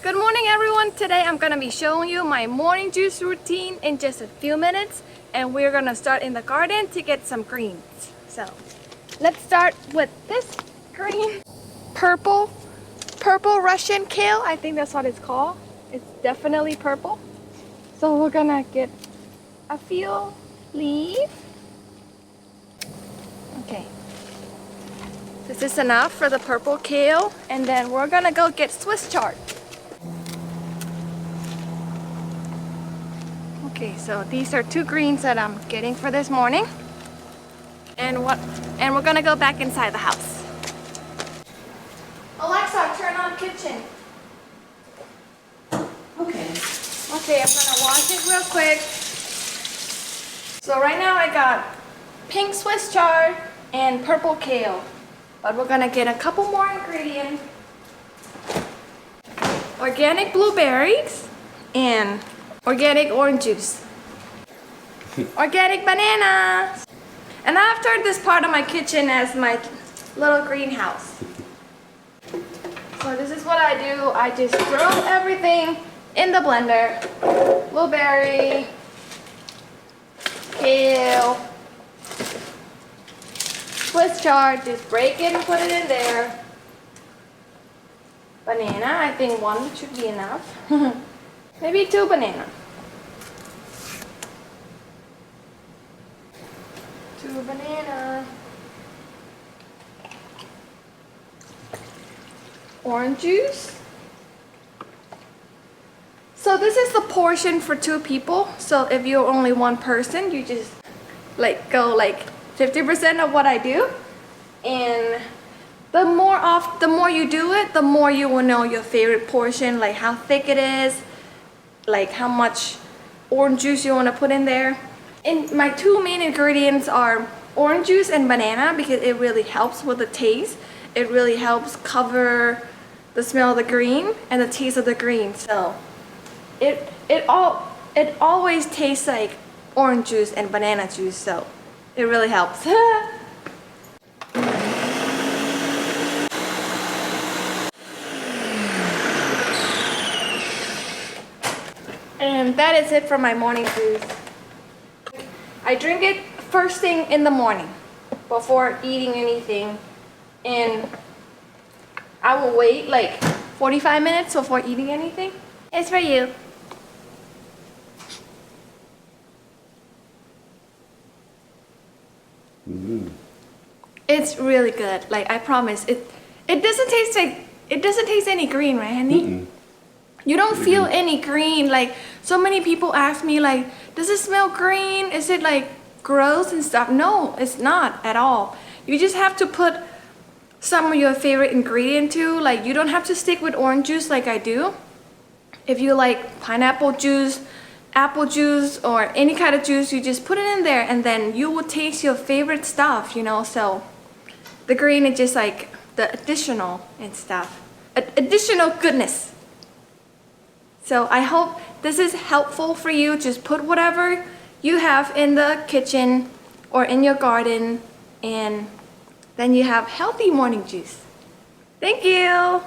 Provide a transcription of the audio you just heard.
Good morning everyone. Today I'm gonna be showing you my morning juice routine in just a few minutes, and we're gonna start in the garden to get some greens. So let's start with this green purple Russian kale. I think that's what it's called. It's definitely purple. So we're gonna get a few leaves. Okay. This is enough for the purple kale, and then we're gonna go get Swiss chard. Okay, so these are two greens that I'm getting for this morning. And we're gonna go back inside the house. Alexa, turn on kitchen. Okay, I'm gonna wash it real quick. So right now I got pink Swiss chard and purple kale. But we're gonna get a couple more ingredients. Organic blueberries and organic orange juice. Organic bananas. And I've turned this part of my kitchen as my little greenhouse. So this is what I do. I just throw everything in the blender. Blueberry, kale, Swiss chard, just break it and put it in there. Banana, I think one should be enough. Maybe two bananas. Two bananas. Orange juice. So this is the portion for two people. So if you're only one person, you just go 50% of what I do, and the more you do it, the more you will know your favorite portion, like how thick it is, like how much orange juice you want to put in there. And my two main ingredients are orange juice and banana, because it really helps with the taste. It really helps cover the smell of the green and the taste of the green. So it always tastes like orange juice and banana juice. So it really helps. And that is it for my morning juice. I drink it first thing in the morning before eating anything, and I will wait like 45 minutes before eating anything. It's for you. It's really good. Like, I promise. It doesn't taste any green, right, honey? You don't feel any green. Like, so many people ask me, like, does it smell green? Is it like gross and stuff? No, it's not at all. You just have to put some of your favorite ingredient too. Like, you don't have to stick with orange juice like I do. If you like pineapple juice, apple juice, or any kind of juice, you just put it in there, and then you will taste your favorite stuff, you know. So the green is just like the additional and stuff, additional goodness. So I hope this is helpful for you. Just put whatever you have in the kitchen or in your garden, and then you have healthy morning juice. Thank you.